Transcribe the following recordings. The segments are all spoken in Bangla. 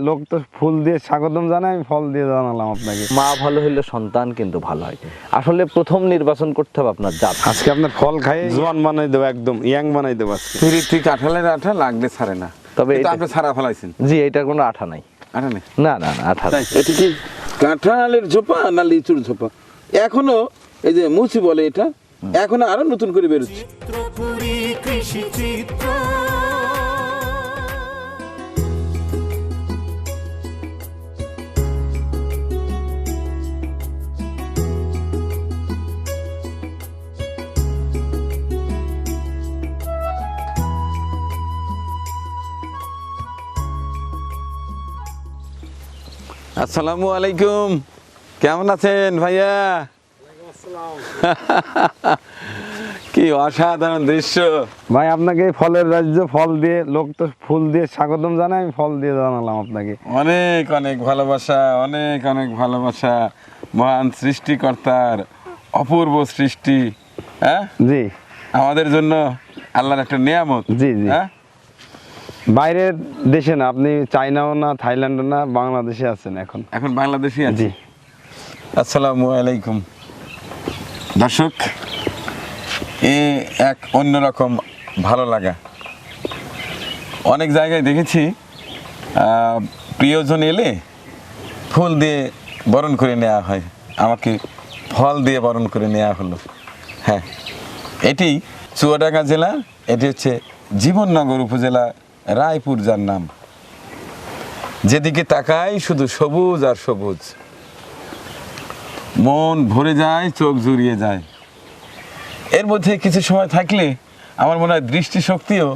লোক তো ফুল দিয়ে স্বাগতম জানায়, আমি ফল দিয়ে জানালাম আপনাকে। মা ভালো হলে সন্তান কিন্তু ভালো হয়। আসলে প্রথম নির্বাচন করতে হবে আপনার জাত। আজকে আপনার ফল খাই জোয়ান বানাই দেবো, একদম ইয়াং বানাই দেবো আজকে। তুই কাঁঠালের আঠা লাগলে ছাড়ে না, তবে কিন্তু এটা- আপনি ছাড়া ফেলাইছেন। জি, এটার কোনো আঠা নাই। আঠা নেই, না না না, আঠা নাই। এটা কি কাঁঠালের ঝোপা না লিচুর ঝোপা? এখনো এই যে মুচি বলে এটা, এখনো আরো নতুন করে বেরোচ্ছে। চিত্রপুরী কৃষি চিত্র। আসসালামু আলাইকুম, কেমন আছেন ভাইয়া? কি অসাধারণ দৃশ্য। ভাই আপনাকে ফলের রাজ্য, ফল দিয়ে লোক তো ফুল দিয়ে স্বাগতম জানায়, আমি ফল দিয়ে জানালাম আপনাকে। অনেক অনেক ভালোবাসা, অনেক অনেক ভালোবাসা মহান সৃষ্টিকর্তার অপূর্ব সৃষ্টি। হ্যাঁ, জি আমাদের জন্য আল্লাহর একটা নিয়ামত। জি জি। হ্যাঁ, বাইরের দেশে না, আপনি চায়নাও না, থাইল্যান্ডও না, বাংলাদেশে আছেন এখন। এখন বাংলাদেশি আছি। জি। আসসালামু আলাইকুম দর্শক, এ এক অন্যরকম ভালো লাগা। অনেক জায়গায় দেখেছি প্রিয়জন এলে ফুল দিয়ে বরণ করে নেওয়া হয়, আমাকে ফল দিয়ে বরণ করে নেওয়া হলো। হ্যাঁ, এটি চুয়াডাঙ্গা জেলা, এটি হচ্ছে জীবননগর উপজেলা, রায়পুর যার নাম। যেদিকে তাকাই শুধু সবুজ আর সবুজ, মন ভরে যায়, চোখ জুড়িয়ে যায়। এর মধ্যে কিছু সময় থাকলে আমার মনে হয় দৃষ্টিশক্তিও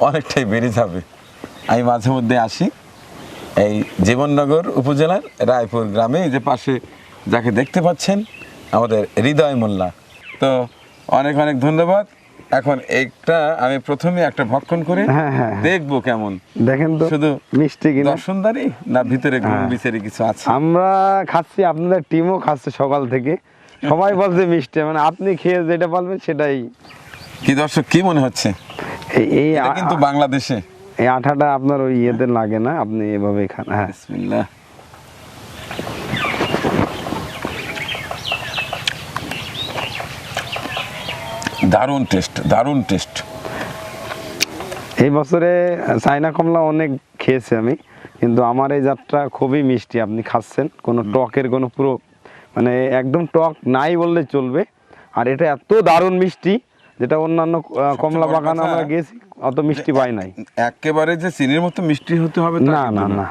অনেকটাই বেড়ে যাবে। আমি মাঝে মধ্যে আসি এই জীবননগর উপজেলার রায়পুর গ্রামে। এই যে পাশে যাকে দেখতে পাচ্ছেন, আমাদের হৃদয় মোল্লা। তো অনেক অনেক ধন্যবাদ। এখন একটা আমি প্রথমে একটা ভক্ষণ করে হ্যাঁ, হ্যাঁ, হ্যাঁ। দেখবো কেমন, দেখেন তো শুধু মিষ্টি কিনা। দর্শনদারি না ভিতরে গুণ হ্যাঁ। বিচারে কিছু আছে? আমরা খাচ্ছি, আপনাদের টিমও খাচ্ছে সকাল থেকে, সবাই বলছে মিষ্টি, মানে আপনি খেয়ে যেটা বলবেন সেটাই। কি দর্শক, কি মনে হচ্ছে? এই এটা কিন্তু বাংলাদেশে। এই আঠাটা আপনার ওই ইয়েতে লাগে না, আপনি এভাবে খান। হ্যাঁ, বিসমিল্লাহ। দারুণ টেস্ট, দারুণ টেস্ট। এই বছরে চায়না কমলা অনেক খেয়েছি আমি, কিন্তু আমার এই জাতটা খুবই মিষ্টি। আপনি খাচ্ছেন, কোনো টকের কোনো পুরো মানে একদম টক নাই বললে চলবে। আর এটা এত দারুণ মিষ্টি, যেটা অন্যান্য কমলা বড় বাগানে কথা, আমরা গেছি অত মিষ্টি পাই নাই। একেবারে যে চিনির মতো মিষ্টি হতে হবে তা না কিন্তু না না,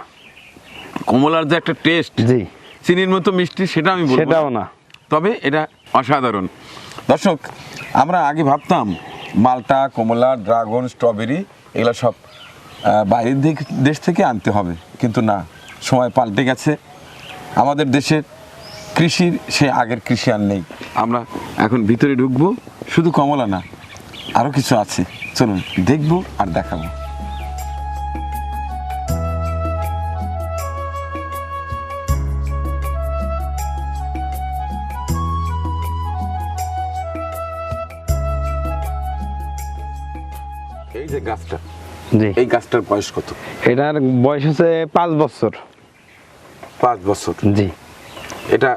কমলার যে একটা টেস্ট জি চিনির মতো মিষ্টি, সেটা আমি বলবো সেটাও না। তবে এটা অসাধারণ। দর্শক, আমরা আগে ভাবতাম মালটা, কমলা, ড্রাগন, স্ট্রবেরি এগুলো সব বাইরের দেশ থেকে আনতে হবে, কিন্তু না, সময় পাল্টে গেছে। আমাদের দেশের কৃষির সে আগের কৃষি আর নেই। আমরা এখন ভিতরে ঢুকবো, শুধু কমলা না, আরও কিছু আছে, চলুন দেখবো আর দেখাবো। এই যে গাছটা, জি, এই গাছটার বয়স কত? এটার বয়স হচ্ছে 5 বছর। 5 বছর। জি, এটা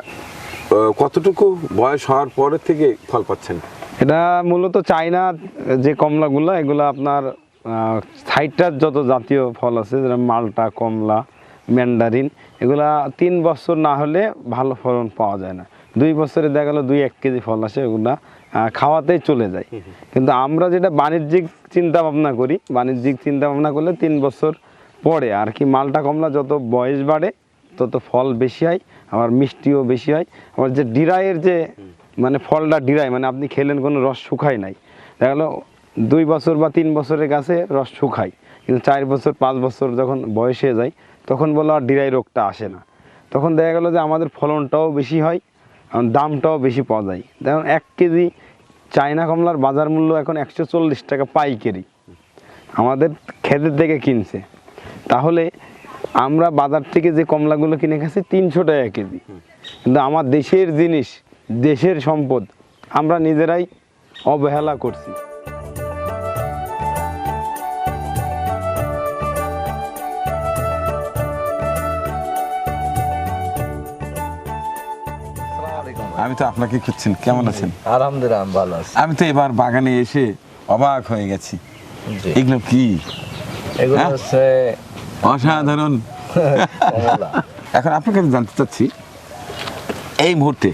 কতটুকু বয়স হওয়ার পরে থেকে ফল পাচ্ছেন? এটা মূলত চায়না যে কমলাগুলো, এগুলো আপনার সাইট্রাস যত জাতীয় ফল আছে, যেমন মালটা, কমলা, ম্যান্ডারিন, এগুলা 3 বছর না হলে ভালো ফলন পাওয়া যায় না। 2 বছরে দেখা গেলো 2-1 কেজি ফল আসে, এগুলা খাওয়াতেই চলে যায়। কিন্তু আমরা যেটা বাণিজ্যিক চিন্তা ভাবনা করি, বাণিজ্যিক চিন্তা ভাবনা করলে 3 বছর পরে আর কি মালটা কমলা যত বয়স বাড়ে তত ফল বেশি হয়, আবার মিষ্টিও বেশি হয়। আবার যে ডিরাইয়ের যে মানে ফলটা ডিরাই, মানে আপনি খেলেন কোনো রস শুকায় নাই, দেখা গেলো 2 বছর বা 3 বছরের গাছে রস শুকায়, কিন্তু 4 বছর 5 বছর যখন বয়স হয়ে যায় তখন বলো আর ডিরাই রোগটা আসে না। তখন দেখা গেলো যে আমাদের ফলনটাও বেশি হয়, দামটাও বেশি পাওয়া যায়। দেখুন 1 কেজি চায়না কমলার বাজার মূল্য এখন 140 টাকা পাইকারি, আমাদের ক্ষেতের থেকে কিনছে। তাহলে আমরা বাজার থেকে যে কমলাগুলো কিনে খাচ্ছি 300 টাকা কেজি, কিন্তু আমার দেশের জিনিস, দেশের সম্পদ আমরা নিজেরাই অবহেলা করছি। আমি তো আপনাকে খুঁজছেন, কেমন আছেন? আলহামদুলিল্লাহ আমি ভালো আছি। আমি তো এবার বাগানে এসে অবাক হয়ে গেছি। জি। এগুলো কি? এগুলো হ্যাঁ? হচ্ছে অসাধারণ। কমলা। এখন আপনার কাছে জানতে চাচ্ছি, এই মুহূর্তে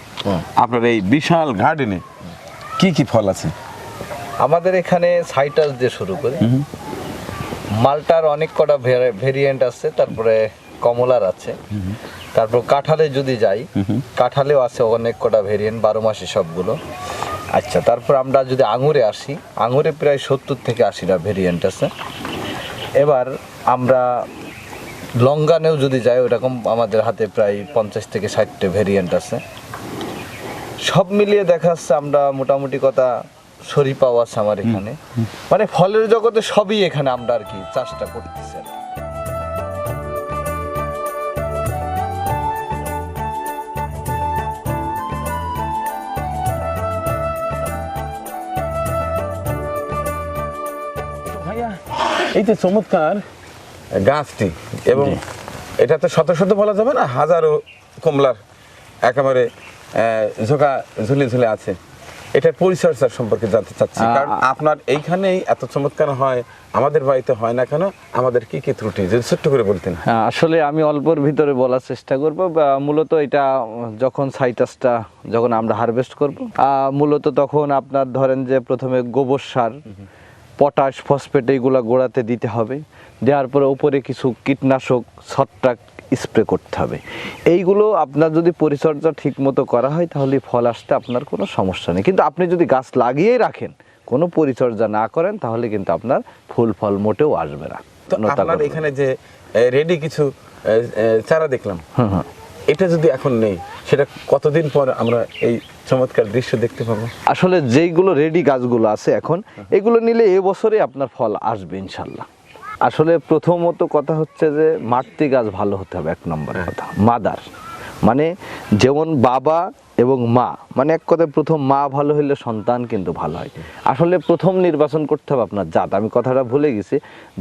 আপনার এই বিশাল গার্ডেনে কি কি ফল আছে? আমাদের এখানে সাইটাস দিয়ে শুরু করি, মালটার অনেক কটা ভেরিয়েন্ট আছে, তারপরে কমলার আছে, তারপর কাঁঠালে যদি যাই কাঁঠালেও আছে অনেক কটা ভেরিয়েন্ট, 12 মাসে সবগুলো। আচ্ছা, তারপর আমরা যদি আঙুরে আসি, আঙুরে প্রায় 70 থেকে 80টা ভেরিয়েন্ট আছে। এবার আমরা লঙ্গানেও যদি যাই, ওরকম আমাদের হাতে প্রায় 50 থেকে 60টা ভেরিয়েন্ট আছে। সব মিলিয়ে দেখা যাচ্ছে আমরা মোটামুটি কথা শরীফাও আছে আমার এখানে, মানে ফলের জগতে সবই এখানে আমরা আর কি চাষটা করতেছি আর কি। ভাইয়া, এই যে চমৎকার গাছটি, এবং এটা তো শত শত বলা যাবে না, হাজারো কমলার একেবারে ঝোঁকা ঝুলে ঝুলে আছে। এটার পরিচর্যার সম্পর্কে জানতে চাচ্ছি, কারণ আপনার এইখানেই এত চমৎকার হয়, আমাদের বাড়িতে হয় না কেন? আমাদের কি কি ত্রুটি যদি ছোট্ট করে বলতেন। হ্যাঁ, আসলে আমি অল্পর ভিতরে বলার চেষ্টা করব। মূলত এটা যখন সাইটাসটা যখন আমরা হারভেস্ট করব, মূলত তখন আপনার ধরেন যে প্রথমে গোবর সার, পটাশ, ফসফেট এইগুলা গোড়াতে দিতে হবে। দেওয়ার পরে উপরে কিছু কীটনাশক ছত্রাক স্প্রে করতে হবে। এইগুলো আপনার যদি পরিচর্যা ঠিক মতো করা হয় তাহলে ফল আসতে আপনার কোনো সমস্যা নেই। কিন্তু আপনি যদি গাছ লাগিয়েই রাখেন, কোনো পরিচর্যা না করেন, তাহলে কিন্তু আপনার ফুল ফল মোটেও আসবে না। তো আপনার এখানে যে রেডি কিছু চারা দেখলাম, এটা যদি এখন নেই, সেটা কতদিন পর আমরা এই চমৎকার দৃশ্য দেখতে পাবো? আসলে যেইগুলো রেডি গাছগুলো আছে এখন, এগুলো নিলে এবছরে আপনার ফল আসবে ইনশাল্লাহ। আসলে প্রথমত কথা হচ্ছে যে মাতৃ গাছ ভালো হতে হবে, 1 নম্বর কথা। মাদার মানে যেমন বাবা এবং মা, মানে এক কথায় প্রথম মা ভালো হইলে সন্তান কিন্তু ভালো হয়। আসলে প্রথম নির্বাচন করতে হবে আপনার জাত, আমি কথাটা ভুলে গেছি,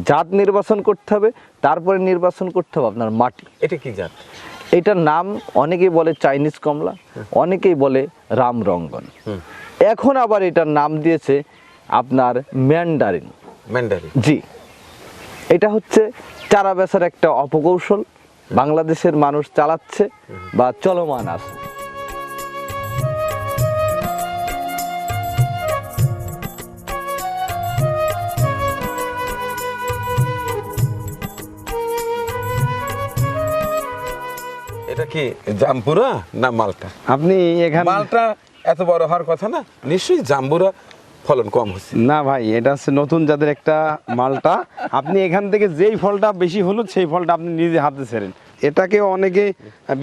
জাত নির্বাচন করতে হবে, তারপরে নির্বাচন করতে হবে আপনার মাটি। এটা কি জাত? এটার নাম অনেকেই বলে চাইনিজ কমলা, অনেকেই বলে রামরঙ্গন। এখন আবার এটার নাম দিয়েছে আপনার ম্যান্ডারিন। ম্যান্ডারিন? জি, এটা হচ্ছে চারা বেচার একটা অপকৌশল, বাংলাদেশের মানুষ চালাচ্ছে বা চলমান আছে। এটা কি জাম্বুরা না মালটা? আপনি এখানে মালটা এত বড় হওয়ার কথা না, নিশ্চয়ই জাম্বুরা ফলন কম হচ্ছে। না ভাই, এটা হচ্ছে নতুন জাতের একটা মালটা। আপনি এখান থেকে যেই ফলটা বেশি হলুদ, সেই ফলটা আপনি নিজে হাতে ছেড়েন। এটাকে অনেকে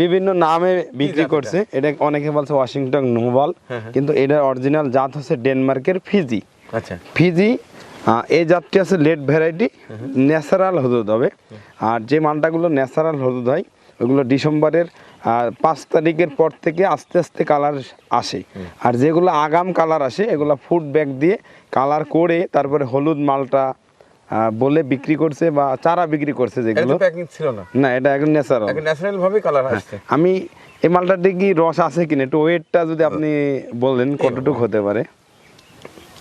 বিভিন্ন নামে বিক্রি করছে। এটা অনেকে বলছে ওয়াশিংটন নোবাল, কিন্তু এটার অরিজিনাল জাত হচ্ছে ডেনমার্কের ফিজি। আচ্ছা, ফিজি এই জাতটি আছে লেট ভ্যারাইটি, ন্যাচারাল হলুদ হবে। আর যে মালটাগুলো ন্যাচারাল হলুদ হয়, ওগুলো ডিসেম্বরের 5 তারিখের পর থেকে আস্তে আস্তে কালার আসে। আর যেগুলো আগাম কালার আসে, এগুলো ফুড ব্যাগ দিয়ে কালার করে তারপরে হলুদ মালটা বলে বিক্রি করছে বা চারা বিক্রি করছে যেগুলো। এটা প্যাকিং ছিল না? না, এটা একদম ন্যাচারাল। এখন ন্যাচারাল ভাবে কালার আসছে। আমি এই মালটাতে কি রস আছে কিনা একটু ওয়েটটা যদি আপনি বলেন কতটুকু হতে পারে?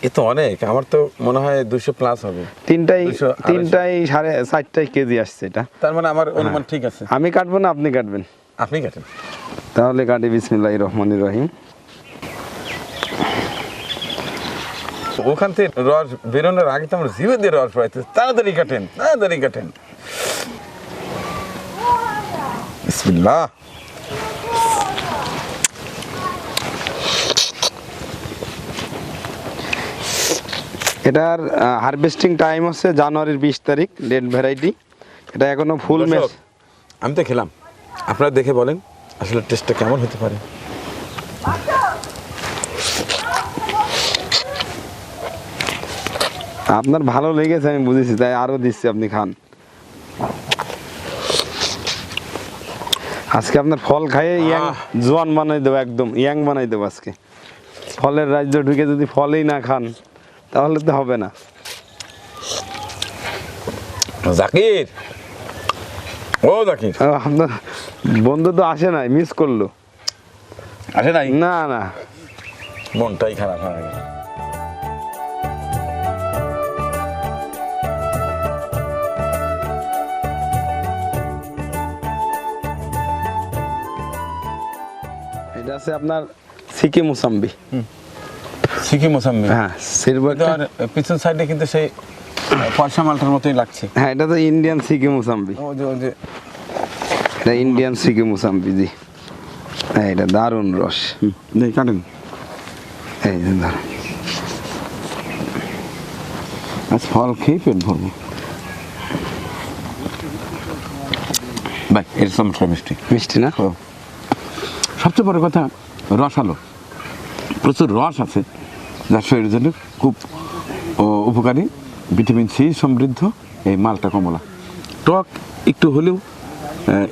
এ তো অনেক, আমার তো মনে হয় 200 প্লাস হবে। তিনটাই 200, 4.5 কেজি আসছে এটা। তার মানে আমার অনুমান ঠিক আছে। আমি কাটবো না আপনি কাটবেন? আপনি কাটেন তাহলে কাটি। বিসমিল্লাহির রহমানির রহিম। ওখান থেকে রস বেরোনোর আগে তো আমরা জিভে দিয়ে রস পাইতে। তাড়াতাড়ি কাটেন, তাড়াতাড়ি কাটেন। বিসমিল্লাহ। এটার হারভেস্টিং টাইম হচ্ছে জানুয়ারির 20 তারিখ, লেট ভ্যারাইটি। এটা এখনো ফুল দর্শক, মেচ। আমি তো খেলাম, আপনারা দেখে বলেন আসলে টেস্টটা কেমন হতে পারে। আপনার ভালো লেগেছে আমি বুঝেছি, তাই আরো দিচ্ছি, আপনি খান। আজকে আপনার ফল খাইয়ে ইয়াং জোয়ান বানাই দেবো, একদম ইয়াং বানাই দেবো আজকে। ফলের রাজ্য ঢুকে যদি ফলেই না খান তাহলে তো হবে না। জাকির, ও জাকির, আপনার বন্ধু তো আসে নাই, মিস করলো। আসে নাই? না না, মনটাই খারাপ হয়ে গেল। এটা আছে আপনার সিকি মুসাম্বি। সিকি মোসাম্বি। হ্যাঁ সিলভার। পিছন সাইডে কিন্তু সেই পয়সা মালটার মতোই লাগছে। হ্যাঁ এটা তো ইন্ডিয়ান সিকি মুসাম্বি। ওই যে এটা ইন্ডিয়ান সিকি মুসাম্বি জি। হ্যাঁ এটা দারুণ রস। নেই কাটেন। এই যে দারুণ। আজ ফল খেয়ে পেট ভরবো। ভাই এর সমস্যা মিষ্টি। মিষ্টি না? সবচেয়ে বড় কথা রসালো, প্রচুর রস আছে যা শরীরের জন্য খুব উপকারী, ভিটামিন সি সমৃদ্ধ এই মালটা কমলা। টক একটু হলেও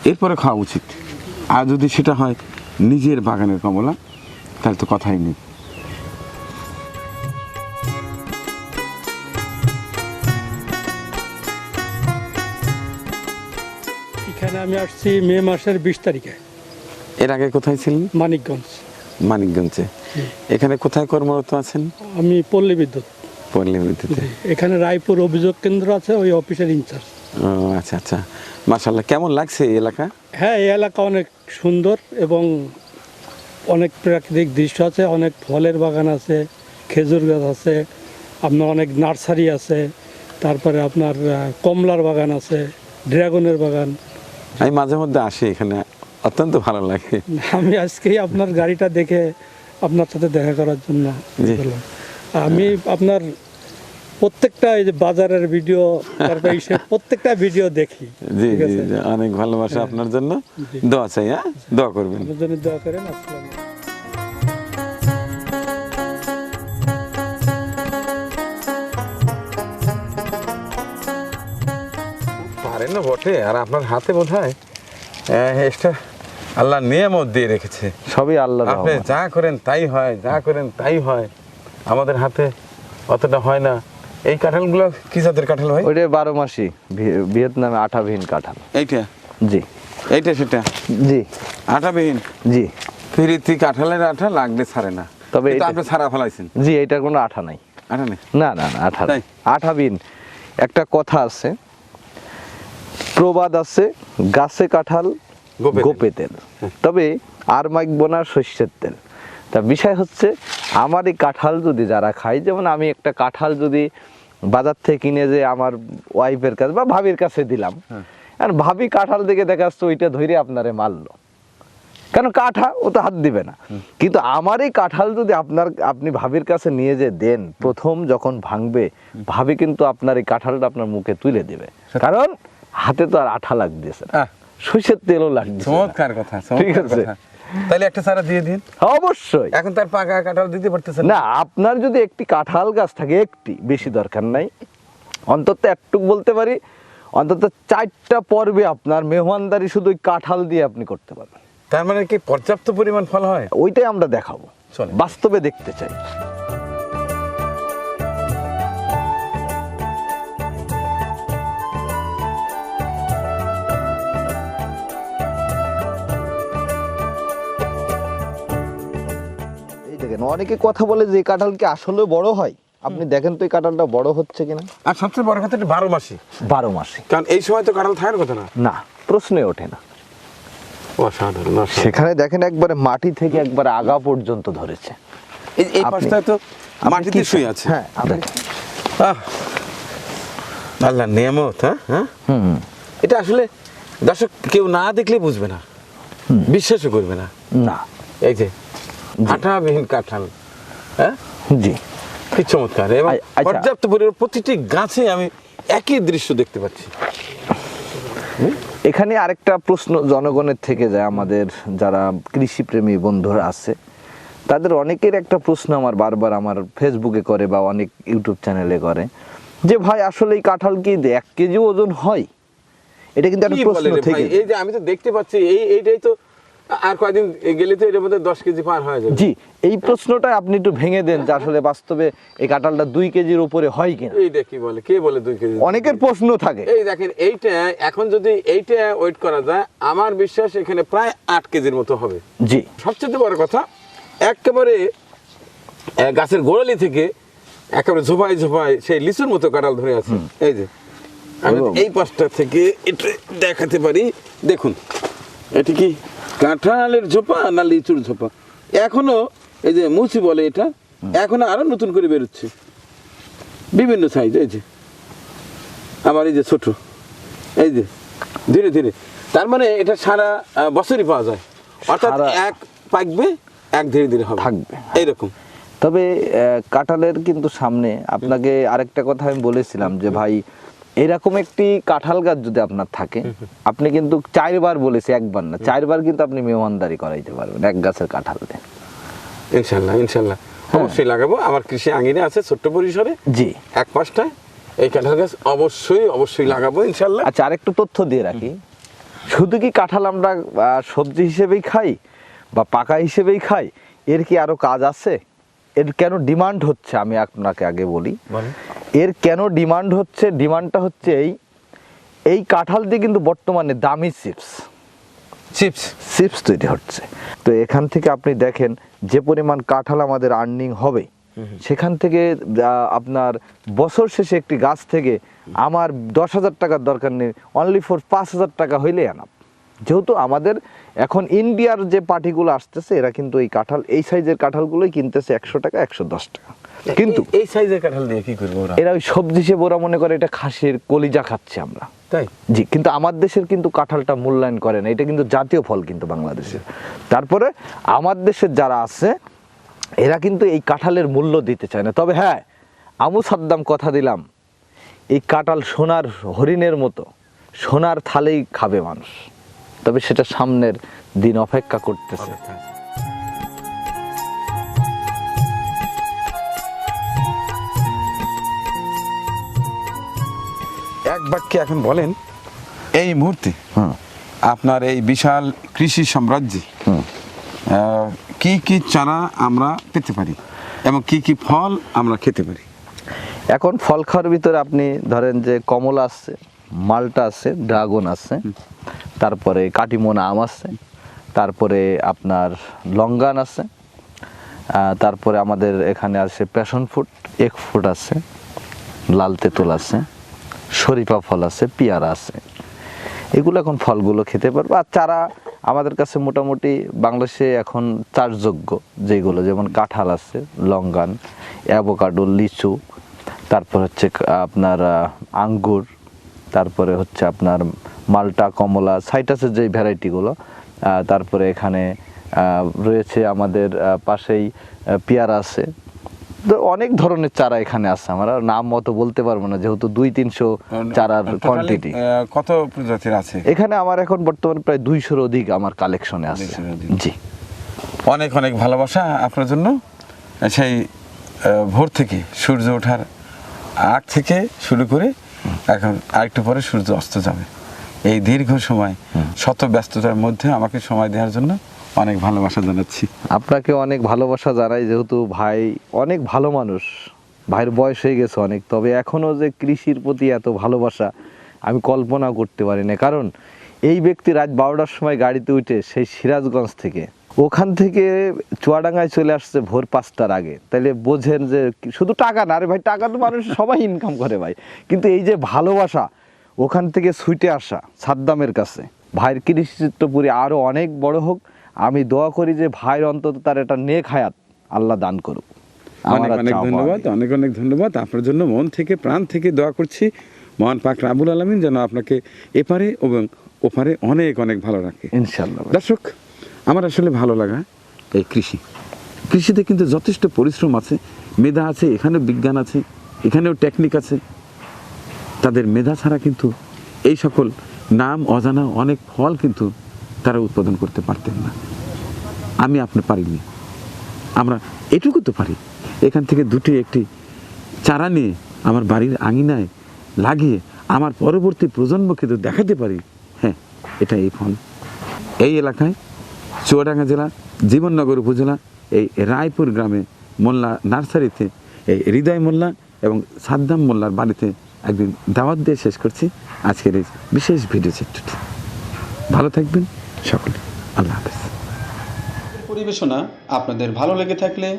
এরপরে খাওয়া উচিত। আর যদি সেটা হয় নিজের বাগানের কমলা তাহলে তো কথাই নেই। এখানে আমি আসছি মে মাসের 20 তারিখে, এর আগে কোথায় ছিলেন? মানিকগঞ্জ। মানিকগঞ্জে। এখানে কোথায় কর্মরত আছেন? আমি পল্লী বিদ্যুৎ। পল্লী বিদ্যুতে। এখানে রায়পুর অভিযোগ কেন্দ্র আছে, ওই অফিসের ইনচার্জ। ও আচ্ছা আচ্ছা, মাশাআল্লাহ। কেমন লাগছে এই এলাকা? হ্যাঁ, এই এলাকা অনেক সুন্দর এবং অনেক প্রাকৃতিক দৃশ্য আছে, অনেক ফলের বাগান আছে, খেজুর গাছ আছে, আপনার অনেক নার্সারি আছে, তারপরে আপনার কমলার বাগান আছে, ড্রাগনের বাগান। আমি মাঝে মধ্যে আসি এখানে, অত্যন্ত ভালো লাগে। আমি আজকেই আপনার গাড়িটা দেখে আপনার সাথে দেখা করার জন্য জি। গেলাম। আমি আপনার প্রত্যেকটা এই যে বাজারের ভিডিও, তারপরে প্রত্যেকটা ভিডিও দেখি। জি ঠিক জি আছে? জি, অনেক ভালোবাসা আপনার জন্য। দোয়া চাই, হ্যাঁ দোয়া করবেন। আমার জন্য দোয়া করেন। আসসালামু আলাইকুম। পারেন না বটে, আর আপনার হাতে বোধ হয় এটা আল্লাহ নিয়ামত দিয়ে রেখেছে। সবই আল্লাহ আপনি যা করেন তাই হয়, যা করেন তাই হয়। আমাদের হাতে অতটা হয় না। এই কাঁঠালগুলো কি জাতের কাঁঠাল হয়? ওইটা 12 মাসি ভিয়েতনামে আঠাবিহীন কাঁঠাল। এইটা জি এইটা সেটা জি আটাবিহীন। জি ফিরিতি কাঁঠালের আঠা লাগলে ছাড়ে না, তবে কিন্তু এটা- আপনি ছাড়া ফেলাইছেন। জি, এটার কোনো আঠা নাই। আঠা নেই। না না না, আঠা তাই? নাই। আঠাবিহীন। একটা কথা আছে, প্রবাদ আছে, গাছে কাঁঠাল গোপে তেল। গোপে তেল, তবে আর মাইকবো না সর্ষের তেল। তা বিষয় হচ্ছে, আমার এই কাঁঠাল যদি যারা খায়, যেমন আমি একটা কাঁঠাল যদি বাজার থেকে কিনে যে আমার ওয়াইফের কাছে বা ভাবির কাছে দিলাম, আর ভাবি কাঁঠাল দেখে দেখা যাচ্ছে ওইটা ধরে আপনারে মারলো, কারণ কাঁঠা ও তো হাত দিবে না। কিন্তু আমার এই কাঁঠাল যদি আপনি ভাবির কাছে নিয়ে যে দেন, প্রথম যখন ভাঙবে ভাবি কিন্তু আপনার এই কাঁঠালটা আপনার মুখে তুলে দেবে, কারণ হাতে তো আর আঠা লাগতেছে না, আহ। সর্ষের তেলও লাগছে। চমৎকার কথা, ঠিক চমৎকার আছে। কথা। তাহলে একটা চারা দিয়ে দিন। অবশ্যই। এখন তার পাকা কাঁঠাল দিতে পারতেছেন না, আপনার যদি একটি কাঁঠাল গাছ থাকে, একটি, বেশি দরকার নাই, অন্তত একটু বলতে পারি, অন্তত 4টা পর্বে আপনার মেহমানদারি শুধু ওই কাঁঠাল দিয়ে আপনি করতে পারবেন। তার মানে কি পর্যাপ্ত পরিমাণ ফল হয়? ওইটাই আমরা দেখাবো, চলেন। বাস্তবে দেখতে চাই। এই দেখেন, অনেকে কথা বলে যে এই কাঁঠাল কি আসলে বড় হয়, আপনি দেখেন তো এই কাঁঠালটা বড় হচ্ছে কিনা। আর সবচেয়ে বড় কথা, এটা 12 মাসি। 12 মাসে কারণ এই সময় তো কাঁঠাল থাকার কথা না। না, প্রশ্নে ওঠে না। অসাধারণ, অসাধারণ। সেখানে দেখেন একবারে মাটি থেকে একবারে আগা পর্যন্ত ধরেছে। এই আপনি- পাশটায় তো মাটিতে কি- শুয়ে আছে। হ্যাঁ, আপনি- আহ, আল্লাহ নিয়ামত। হ্যাঁ, হুম, এটা আসলে দর্শক কেউ না দেখলে বুঝবে না, বিশ্বাসও করবে না। না, এই যে আঠাবিহীন কাঁঠাল, হ্যাঁ, জি, কি চমৎকার। এবং আচ্ছা। পর্যাপ্ত পরিমাণ প্রতিটি গাছে আমি একই দৃশ্য দেখতে পাচ্ছি। এখানে আরেকটা প্রশ্ন জনগণের থেকে যায়, আমাদের যারা কৃষিপ্রেমী বন্ধুরা আছে তাদের অনেকের একটা প্রশ্ন আমার বারবার আমার ফেসবুকে করে বা অনেক ইউটিউব চ্যানেলে করে, যে ভাই আসলে এই কাঁঠাল কি 1 কেজি ওজন হয়? এটা কিন্তু একটা কি প্রশ্ন বলে রে থেকে ভাই, এই যে আমি তো দেখতে পাচ্ছি এইটাই তো আর কয়দিন গেলে তো এর মধ্যে 10 কেজি পার হয়ে যাবে। জি, এই প্রশ্নটা আপনি একটু ভেঙে দেন যে আসলে বাস্তবে এই কাঁঠালটা 2 কেজির উপরে হয় কিনা। এইটা কি বলে, কে বলে 2 কেজি? অনেকের প্রশ্ন থাকে। এই দেখেন, এইটা এখন যদি এইটা ওয়েট করা যায়, আমার বিশ্বাস এখানে প্রায় 8 কেজির মতো হবে। জি, সবচেয়ে বড় কথা, একেবারে গাছের গোড়ালি থেকে একেবারে ঝোপায় ঝোপায় সেই লিচুর মতো কাঁঠাল ধরে আছে। এই যে আমি এই পাশটা থেকে এটা দেখাতে পারি, দেখুন এটি কি কাঁঠালের ঝোপা না লিচুর ঝোপা। এখনো এই যে মুচি বলে এটা, এখনো আরো নতুন করে বেরোচ্ছে বিভিন্ন সাইজ। এই যে আবার এই যে ছোট, এই যে ধীরে ধীরে, তার মানে এটা সারা বছরই পাওয়া যায়, অর্থাৎ এক পাকবে এক ধীরে ধীরে হবে, থাকবে এইরকম। তবে কাঁঠালের কিন্তু সামনে আপনাকে আরেকটা কথা আমি বলেছিলাম যে ভাই, এরকম একটি কাঁঠাল গাছ যদি আপনার থাকে, আপনি কিন্তু 4 বার বলেছি, একবার না 4 বার কিন্তু আপনি মেহমানদারি করাইতে পারবেন এক গাছের কাঁঠাল দিয়ে। ইনশাল্লাহ ইনশাল্লাহ অবশ্যই লাগাবো। আমার কৃষি আঙিনে আছে ছোট্ট পরিসরে, জি, এক পাশটায় এই কাঁঠাল গাছ অবশ্যই লাগাবো ইনশাল্লাহ। আচ্ছা, আরেকটু তথ্য দিয়ে রাখি, শুধু কি কাঁঠাল আমরা সবজি হিসেবেই খাই বা পাকা হিসেবেই খাই, এর কি আরো কাজ আছে? এর কেন ডিমান্ড হচ্ছে আমি আপনাকে আগে বলি। এর কেন ডিমান্ড হচ্ছে? ডিমান্ডটা হচ্ছে এই কাঁঠাল দিয়ে কিন্তু বর্তমানে দামি চিপস তৈরি হচ্ছে। তো এখান থেকে আপনি দেখেন যে পরিমাণ কাঁঠাল আমাদের আর্নিং হবে, সেখান থেকে আপনার বছর শেষে একটি গাছ থেকে আমার 10,000 টাকার দরকার নেই, অনলি ফর 5,000 টাকা হইলে আনাপ। যেহেতু আমাদের এখন ইন্ডিয়ার যে পার্টিগুলো আসতেছে, এরা কিন্তু এই কাঁঠাল, এই সাইজের কাঁঠালগুলোই কিনতেছে 100 টাকা 110 টাকা। কিন্তু এই সাইজের কাঁঠাল দিয়ে কি করবো ওরা? এরা ওই সবজি হিসেবে ওরা মনে করে এটা খাসির কলিজা খাচ্ছে আমরা, তাই? জি, কিন্তু আমার দেশের কিন্তু কাঁঠালটা মূল্যায়ন করে না, এটা কিন্তু জাতীয় ফল কিন্তু বাংলাদেশের। তারপরে আমার দেশের যারা আছে এরা কিন্তু এই কাঁঠালের মূল্য দিতে চায় না। তবে হ্যাঁ, আমু সাদ্দাম কথা দিলাম, এই কাঁঠাল সোনার হরিণের মতো সোনার থালেই খাবে মানুষ, তবে সেটা সামনের দিন অপেক্ষা করতেছে। এক বাক্যে এখন বলেন, এই মুহূর্তে আপনার এই বিশাল কৃষি সাম্রাজ্যে কি কি চারা আমরা পেতে পারি এবং কি কি ফল আমরা খেতে পারি? এখন ফল খাওয়ার ভিতরে আপনি ধরেন যে কমলা আছে, মালটা আছে, ড্রাগন আছে, তারপরে কাটিমোনা আম আছে, তারপরে আপনার লঙ্গান আছে, তারপরে আমাদের এখানে আছে প্যাশন ফ্রুট, এক ফ্রুট আছে, লাল তেঁতুল আছে, শরীফা ফল আছে, পেয়ারা আছে। এগুলো এখন ফলগুলো খেতে পারবো। আর চারা আমাদের কাছে মোটামুটি বাংলাদেশে এখন চাষযোগ্য যেগুলো, যেমন কাঁঠাল আছে, লঙ্গান, অ্যাভোকাডো, লিচু, তারপর হচ্ছে আপনার আঙ্গুর, তারপরে হচ্ছে আপনার মালটা, কমলা, সাইটাসের যে ভ্যারাইটিগুলো, তারপরে এখানে রয়েছে আমাদের পাশেই পেয়ারা আছে। তো অনেক ধরনের চারা এখানে আছে, আমরা নাম মতো বলতে পারবো না যেহেতু 200-300 চারার কোয়ান্টিটি। কত প্রজাতির আছে এখানে? আমার এখন বর্তমানে প্রায় 200-র অধিক আমার কালেকশনে আছে। জি, অনেক অনেক ভালোবাসা আপনার জন্য। সেই ভোর থেকে সূর্য ওঠার আগ থেকে শুরু করে এখন আরেকটু পরে সূর্য অস্ত যাবে, এই দীর্ঘ সময় শত ব্যস্ততার মধ্যে আমাকে সময় দেওয়ার জন্য অনেক ভালোবাসা জানাচ্ছি। আপনাকে অনেক ভালোবাসা জানাই, যেহেতু ভাই অনেক ভালো মানুষ, ভাইয়ের বয়স হয়ে গেছে অনেক, তবে এখনও যে কৃষির প্রতি এত ভালোবাসা আমি কল্পনা করতে পারি না। কারণ এই ব্যক্তি রাত 12টার সময় গাড়িতে উঠে সেই সিরাজগঞ্জ থেকে, ওখান থেকে চুয়াডাঙ্গায় চলে আসছে ভোর 5টার আগে। তাহলে বোঝেন যে শুধু টাকা না, আরে ভাই টাকা তো মানুষ সবাই ইনকাম করে ভাই, কিন্তু এই যে ভালোবাসা, ওখান থেকে ছুটে আসা সাদ্দামের কাছে, ভাইয়ের কৃষি চিত্রপুরী আরও অনেক বড় হোক। আমি দোয়া করি যে ভাইয়ের অন্তত তার এটা নেক হায়াত আল্লাহ দান করুক। অনেক অনেক ধন্যবাদ, অনেক অনেক ধন্যবাদ। আপনার জন্য মন থেকে প্রাণ থেকে দোয়া করছি, মহান পাক রাব্বুল আলামিন যেন আপনাকে এপারে এবং ওপারে অনেক অনেক ভালো রাখে ইনশাআল্লাহ। দর্শক, আমার আসলে ভালো লাগা এই কৃষিতে কিন্তু যথেষ্ট পরিশ্রম আছে, মেধা আছে, এখানেও বিজ্ঞান আছে, এখানেও টেকনিক আছে। তাদের মেধা ছাড়া কিন্তু এই সকল নাম অজানা অনেক ফল কিন্তু তারা উৎপাদন করতে পারতেন না। আমি আপনি পারিনি, আমরা এটুকু তো পারি, এখান থেকে একটি চারা নিয়ে আমার বাড়ির আঙিনায় লাগিয়ে আমার পরবর্তী প্রজন্মকে তো দেখাতে পারি, হ্যাঁ এটা এই ফল এই এলাকায় চুয়াডাঙ্গা জেলা জীবননগর উপজেলা এই রায়পুর গ্রামে মোল্লা নার্সারিতে এই হৃদয় মোল্লা এবং সাদ্দাম মোল্লার বাড়িতে একদিন দাওয়াত দিয়ে শেষ করছি আজকের এই বিশেষ ভিডিও চিত্রটি। ভালো থাকবেন সকলে, আল্লাহ হাফেজ। পরিবেশনা আপনাদের ভালো লেগে থাকলে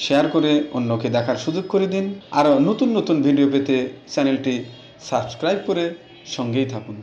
শেয়ার করে অন্যকে দেখার সুযোগ করে দিন। আরও নতুন নতুন ভিডিও পেতে চ্যানেলটি সাবস্ক্রাইব করে সঙ্গেই থাকুন।